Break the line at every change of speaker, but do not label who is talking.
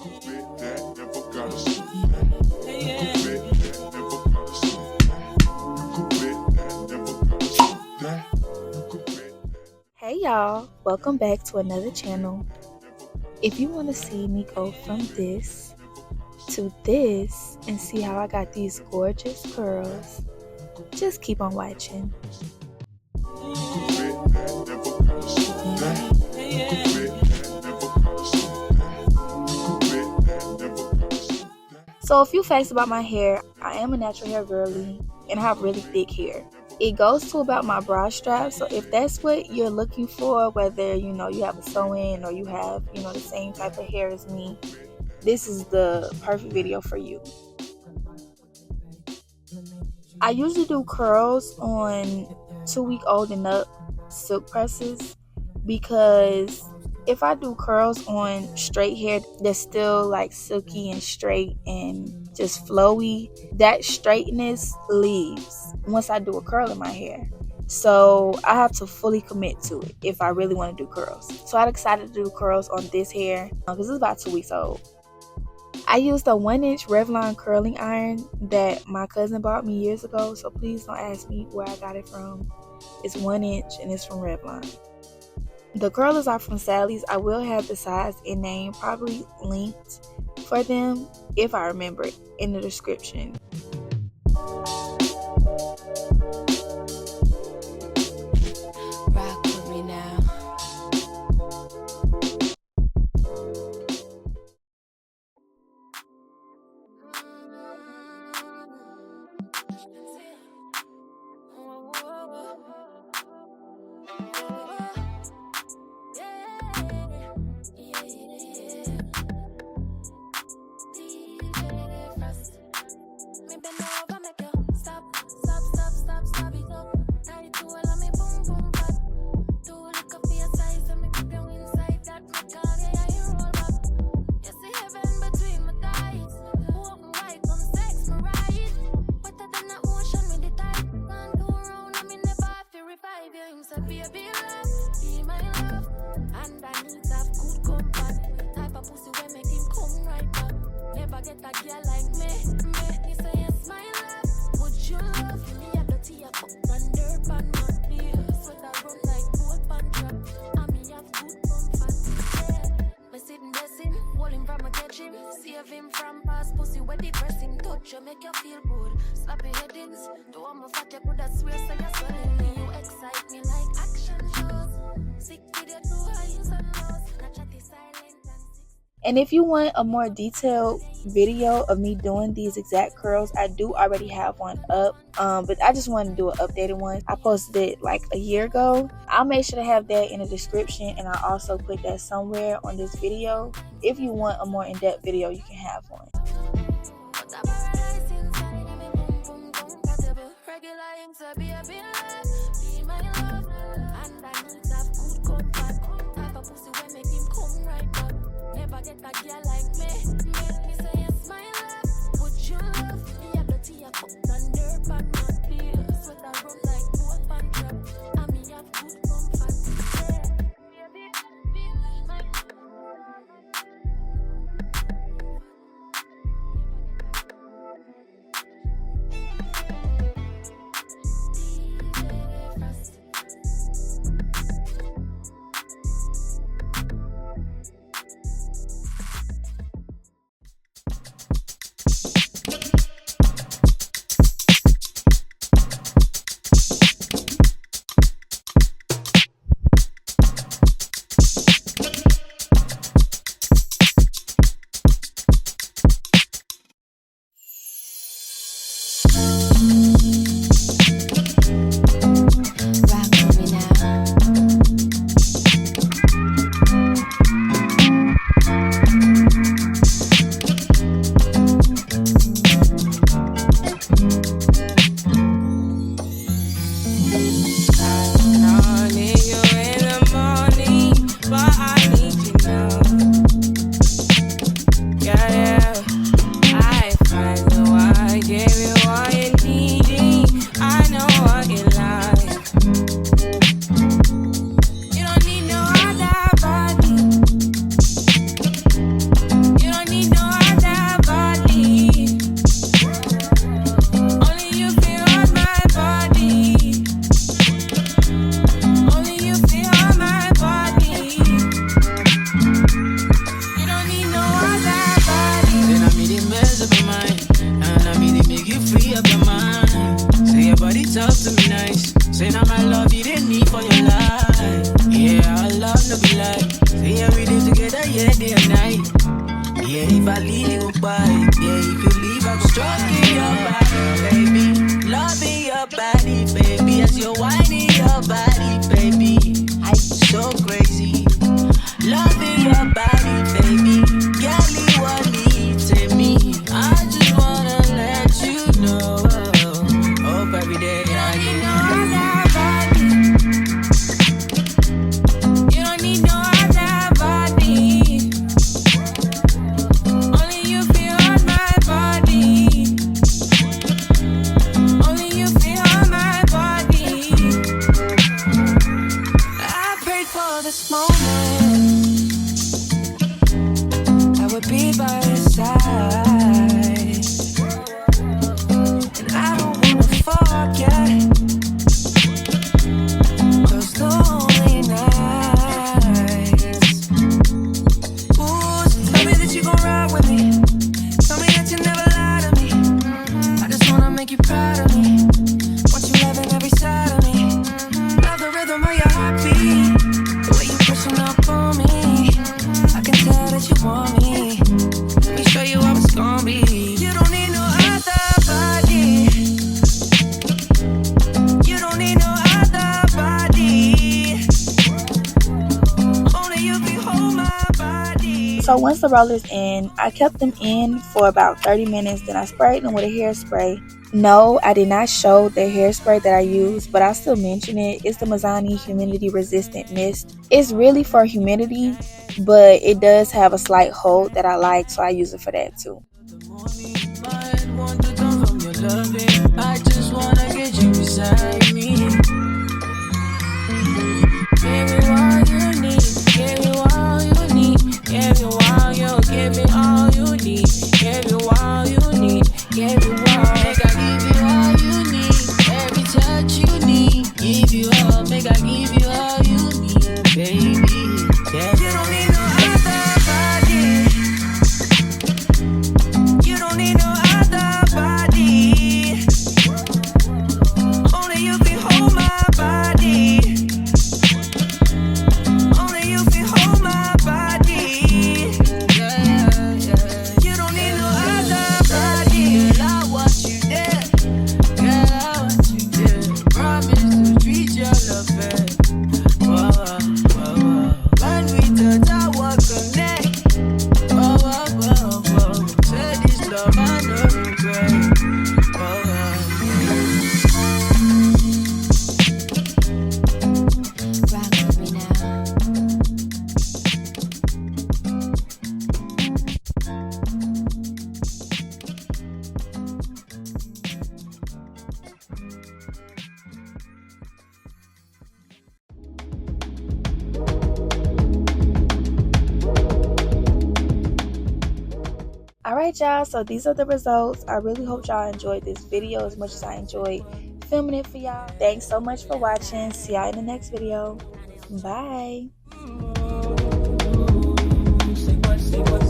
Hey y'all, welcome back to another channel. If you want to see me go from this to this and see how I got these gorgeous curls, just keep on watching. So a few facts about my hair. I am a natural hair girly and I have really thick hair. It goes to about my bra strap, so if that's what you're looking for, whether you have a sew-in or you have the same type of hair as me, this is the perfect video for you. I usually do curls on 2-week-old and up silk presses, because if I do curls on straight hair that's still like silky and straight and just flowy, that straightness leaves once I do a curl in my hair. So I have to fully commit to it if I really want to do curls. So I decided to do curls on this hair because it's about 2 weeks old. I used a 1-inch Revlon curling iron that my cousin bought me years ago, so please don't ask me where I got it from. It's 1 inch and it's from Revlon. The curlers are from Sally's. I will have the size and name probably linked for them, if I remember it, in the description.
Rock with me now. Make you feel good. Slap your headings. Do I'm a fat you could have swear so you're swelling. You excite me like action shows. Sick with your blue eyes and nose. Not chatty silent and sick.
And if you want a more detailed video of me doing these exact curls, I do already have one up, but I just want to do an updated one. I posted it like a year ago. I'll make sure to have that in the description, and I'll also put that somewhere on this video. If you want a more in-depth video, you can have one.
talk to me nice. Say now my love you didn't need for your life. Yeah, our love no be like. Say yeah, we did together, yeah, day and night. Yeah, if I leave you by, yeah, if you leave, I'm stroking your body, baby. Loving your body, baby, as you're whining your body, baby. I'm so crazy. Loving your body, baby. Girl, you want me, take me. I just wanna let you know. Hope every day I get you don't need no other body. Only you feel on my body. Only you feel on my body. I prayed for this moment. I would be by your side. And I don't wanna forget those lonely nights. Ooh, so tell me that you gon' ride with me. Tell me that you never lie to me. I just wanna make you proud of me. Want you loving every side of me. Love the rhythm of your heartbeat. The way you pushing up on me. I can tell that you want me. Let me show you how it's gon' be. You don't need no other body. You don't need no other body. Only you can hold my body.
So once the roller's in, I kept them in for about 30 minutes. Then I sprayed them with a hairspray. No, I did not show the hairspray that I used, but I'll still mention it. It's the Mizani Humidity Resistant Mist. It's really for humidity, but it does have a slight hold that I like, so I use it for that too.
I just wanna get you beside me. Give me all you need. Give me all you need. Give me all you. Give me all you need. Give me all you need. Give me all. Make I give you all you need. Every touch you need. Give you all. Make I give you all you need, baby. Yeah. You don't need no other body. You don't need no other body. Only you can hold my body. Only you can hold my body. Yeah, yeah. You don't need no other body. Girl, I want you there. Girl, I want you there. Promise to treat your love fair. Whoa, whoa, whoa. When we touch, I walk connect. Whoa, whoa, whoa, whoa. Say this love, I know regret. Whoa, rock with me now.
Alright y'all, so these are the results. I really hope y'all enjoyed this video as much as I enjoyed filming it for y'all. Thanks so much for watching. See y'all in the next video. Bye.
Say what,